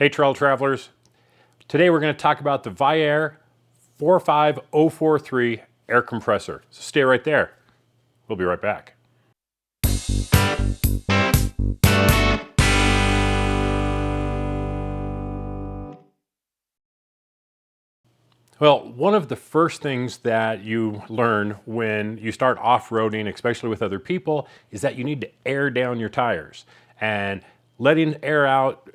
Hey trail travelers, today we're going to talk about the Viair 45043 air compressor. So stay right there. We'll be right back. Well, one of the first things that you learn when you start off-roading, especially with other people, is that you need to air down your tires. And letting air out,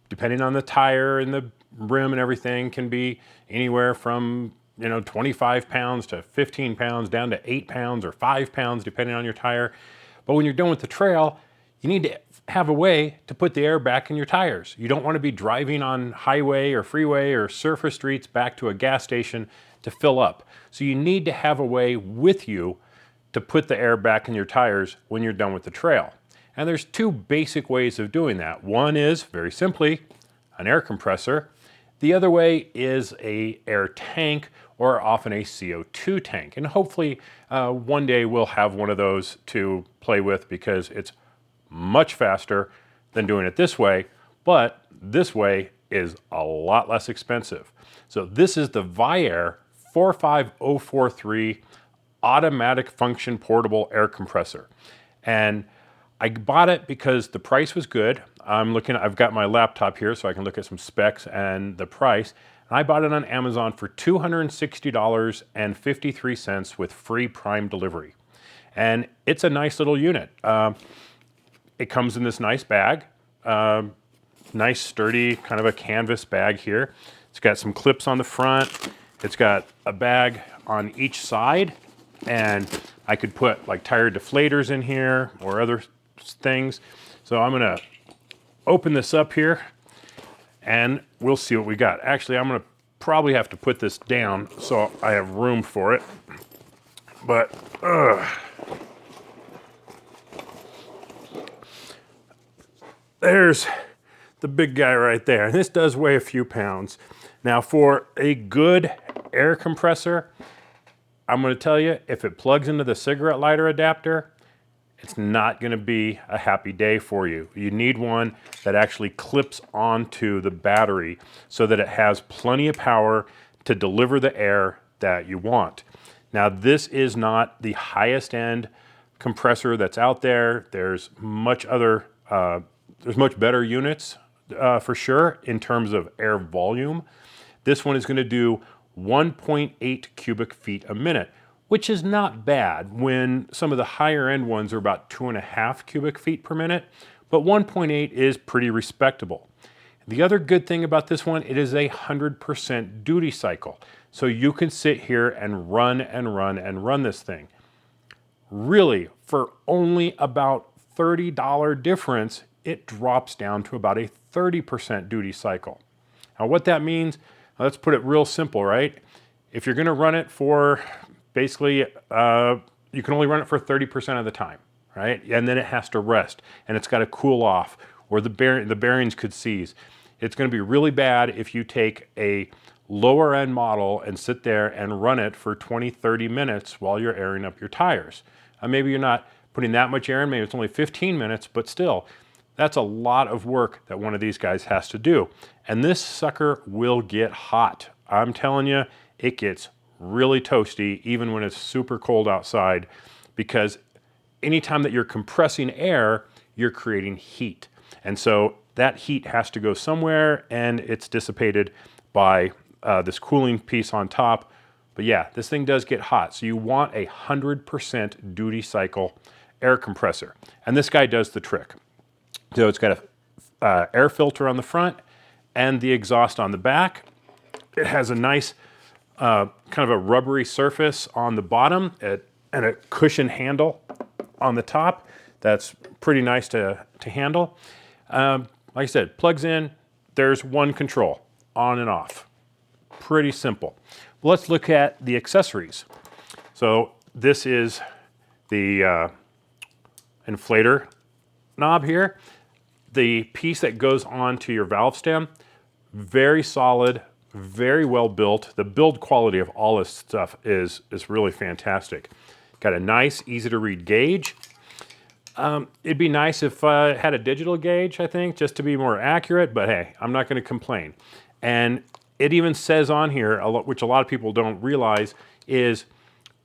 depending on the tire and the rim and everything, can be anywhere from 25 pounds to 15 pounds down to 8 pounds or 5 pounds, depending on your tire. But when you're done with the trail, you need to have a way to put the air back in your tires. You don't want to be driving on highway or freeway or surface streets back to a gas station to fill up. So you need to have a way with you to put the air back in your tires when you're done with the trail. And there's two basic ways of doing that. One is, very simply, an air compressor. The other way is an air tank, or often a CO2 tank. And hopefully one day we'll have one of those to play with, because it's much faster than doing it this way, but this way is a lot less expensive. So this is the Viair 45043 automatic function portable air compressor. And I bought it because the price was good. I've got my laptop here so I can look at some specs and the price. And I bought it on Amazon for $260.53 with free Prime delivery. And it's a nice little unit. It comes in this nice bag, nice sturdy kind of a canvas bag here. It's got some clips on the front. It's got a bag on each side, and I could put like tire deflators in here or other things. So I'm gonna open this up here and we'll see what we got. Actually, I'm gonna probably have to put this down so I have room for it. But there's the big guy right there. And this does weigh a few pounds. Now, for a good air compressor, I'm going to tell you, if it plugs into the cigarette lighter adapter, it's not going to be a happy day for you. You need one that actually clips onto the battery so that it has plenty of power to deliver the air that you want. Now, this is not the highest end compressor that's out there. There's much better units for sure in terms of air volume. This one is going to do 1.8 cubic feet a minute, which is not bad when some of the higher end ones are about 2.5 cubic feet per minute, but 1.8 is pretty respectable. The other good thing about this one, it is a 100% duty cycle. So you can sit here and run this thing. Really, for only about $30 difference, it drops down to about a 30% duty cycle. Now what that means, let's put it real simple, right? If you're gonna run it for basically, you can only run it for 30% of the time, right? And then it has to rest and it's gotta cool off, or the bearings could seize. It's gonna be really bad if you take a lower end model and sit there and run it for 20, 30 minutes while you're airing up your tires. Maybe you're not putting that much air in, maybe it's only 15 minutes, but still, that's a lot of work that one of these guys has to do. And this sucker will get hot. I'm telling you, it gets really toasty even when it's super cold outside, because anytime that you're compressing air, you're creating heat. And so that heat has to go somewhere, and it's dissipated by this cooling piece on top. But yeah, this thing does get hot. So you want a 100% duty cycle air compressor. And this guy does the trick. So it's got a air filter on the front and the exhaust on the back. It has a nice kind of a rubbery surface on the bottom and a cushion handle on the top. That's pretty nice to handle. Like I said, plugs in, there's one control, on and off. Pretty simple. Let's look at the accessories. So this is the inflator knob here. The piece that goes onto your valve stem, very solid, very well built. The build quality of all this stuff is really fantastic. Got a nice, easy to read gauge. It'd be nice if it had a digital gauge, I think, just to be more accurate, but hey, I'm not going to complain. And it even says on here, which a lot of people don't realize, is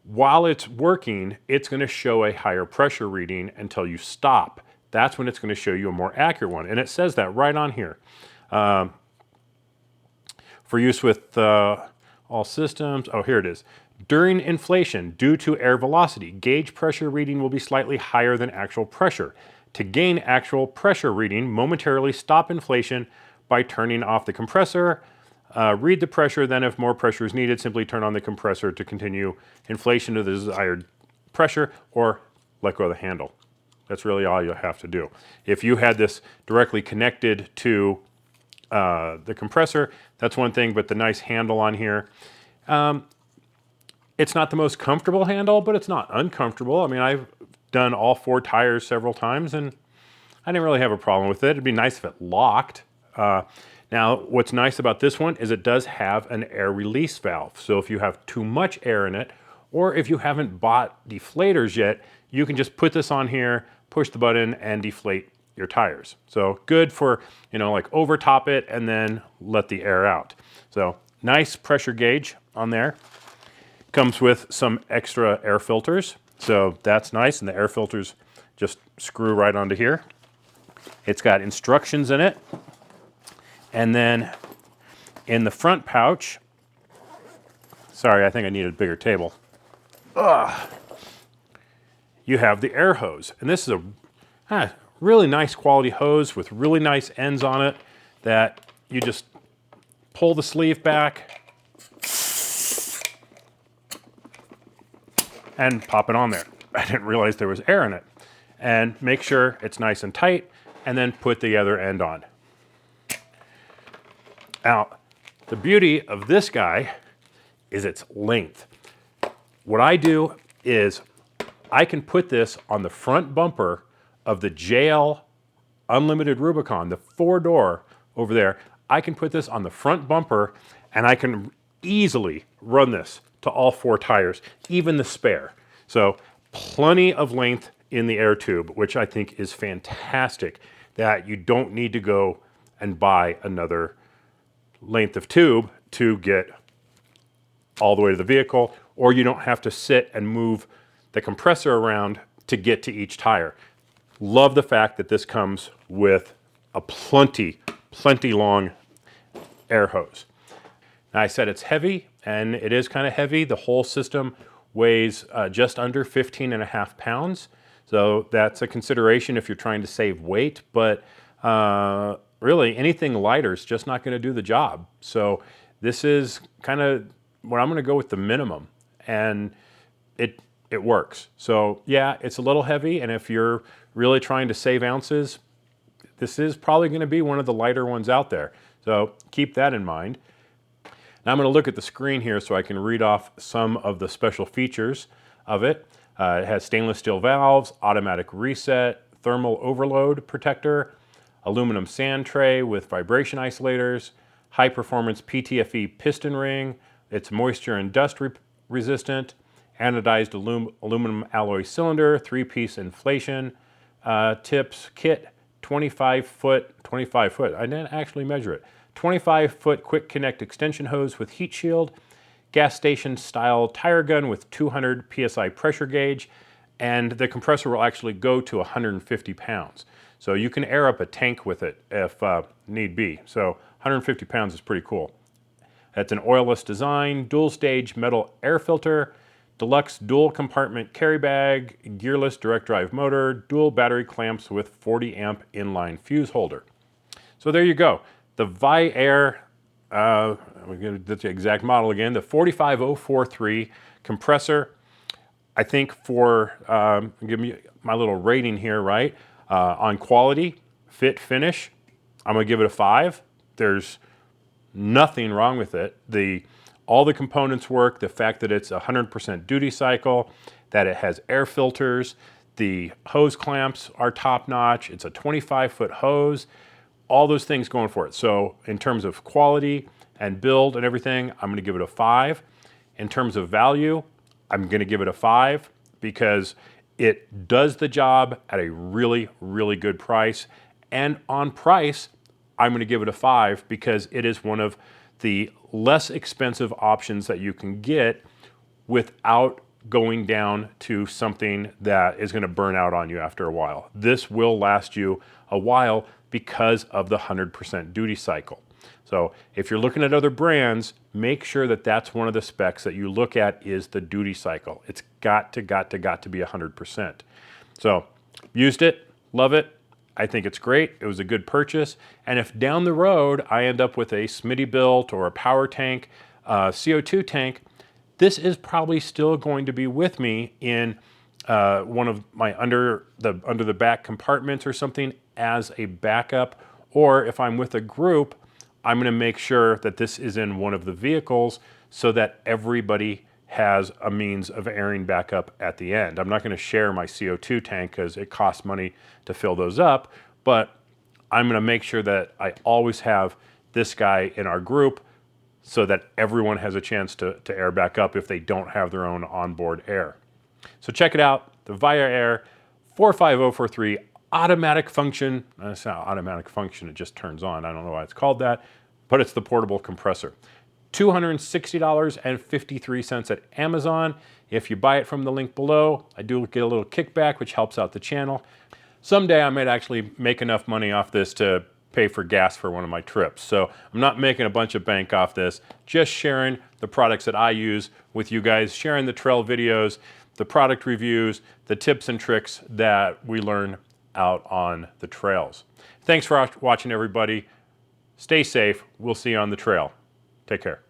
while it's working, it's going to show a higher pressure reading until you stop. That's when it's going to show you a more accurate one. And it says that right on here. For use with all systems, oh, here it is. During inflation, due to air velocity, gauge pressure reading will be slightly higher than actual pressure. To gain actual pressure reading, momentarily stop inflation by turning off the compressor. Read the pressure, then if more pressure is needed, simply turn on the compressor to continue inflation to the desired pressure, or let go of the handle. That's really all you'll have to do. If you had this directly connected to the compressor, that's one thing, but the nice handle on here, it's not the most comfortable handle, but it's not uncomfortable. I mean, I've done all 4 tires several times, and I didn't really have a problem with it. It'd be nice if it locked. Now, what's nice about this one is it does have an air release valve. So if you have too much air in it, or if you haven't bought deflators yet, you can just put this on here, push the button, and deflate your tires. So good for, like overtop it and then let the air out. So nice pressure gauge on there. Comes with some extra air filters, so that's nice, and the air filters just screw right onto here. It's got instructions in it, and then in the front pouch, sorry, I think I needed a bigger table. You have the air hose, and this is a really nice quality hose with really nice ends on it that you just pull the sleeve back and pop it on there. I didn't realize there was air in it. And make sure it's nice and tight, and then put the other end on. Now, the beauty of this guy is its length. What I do is I can put this on the front bumper of the JL Unlimited Rubicon, the 4-door over there. I can put this on the front bumper, and I can easily run this to all 4 tires, even the spare. So plenty of length in the air tube, which I think is fantastic, that you don't need to go and buy another length of tube to get all the way to the vehicle, or you don't have to sit and move the compressor around to get to each tire. Love the fact that this comes with a plenty long air hose. Now, I said it's heavy, and it is kind of heavy. The whole system weighs just under 15.5 pounds. So that's a consideration if you're trying to save weight, but really anything lighter is just not going to do the job. So this is kind of what I'm going to go with, the minimum, and it works. So yeah, it's a little heavy, and if you're really trying to save ounces, this is probably going to be one of the lighter ones out there. So keep that in mind. Now I'm going to look at the screen here so I can read off some of the special features of it. It has stainless steel valves, automatic reset, thermal overload protector, aluminum sand tray with vibration isolators, high performance PTFE piston ring. It's moisture and dust resistant, anodized aluminum alloy cylinder, 3-piece inflation tips kit, 25 foot, I didn't actually measure it, 25-foot quick connect extension hose with heat shield, gas station style tire gun with 200 PSI pressure gauge, and the compressor will actually go to 150 pounds. So you can air up a tank with it if need be. So 150 pounds is pretty cool. It's an oilless design, dual stage metal air filter, deluxe dual compartment carry bag, gearless direct drive motor, dual battery clamps with 40 amp inline fuse holder. So there you go. The Viair, that's the exact model again, the 45043 compressor. I think for, give me my little rating here, right? On quality, fit, finish, I'm gonna give it a 5. There's nothing wrong with it. All the components work. The fact that it's 100% duty cycle, that it has air filters, the hose clamps are top notch. It's a 25-foot hose. All those things going for it. So in terms of quality and build and everything, I'm gonna give it a 5. In terms of value, I'm gonna give it a 5 because It does the job at a really, really good price. And on price, I'm going to give it a 5 because it is one of the less expensive options that you can get without going down to something that is going to burn out on you after a while. This will last you a while because of the 100% duty cycle. So if you're looking at other brands, make sure that that's one of the specs that you look at is the duty cycle. It's got to be 100%. So used it, love it. I think it's great. It was a good purchase. And if down the road I end up with a Smittybilt or a power tank, CO2 tank, this is probably still going to be with me in one of my under the back compartments or something as a backup. Or if I'm with a group, I'm going to make sure that this is in one of the vehicles so that everybody has a means of airing back up at the end. I'm not going to share my CO2 tank because it costs money to fill those up, but I'm going to make sure that I always have this guy in our group so that everyone has a chance to air back up if they don't have their own onboard air. So check it out, the Viair Air 45043 automatic function. It's not automatic function, it just turns on. I don't know why it's called that, but it's the portable compressor. $260.53 at Amazon. If you buy it from the link below, I do get a little kickback, which helps out the channel. Someday I might actually make enough money off this to pay for gas for one of my trips. So I'm not making a bunch of bank off this, just sharing the products that I use with you guys, sharing the trail videos, the product reviews, the tips and tricks that we learn out on the trails. Thanks for watching, everybody. Stay safe. We'll see you on the trail. Take care.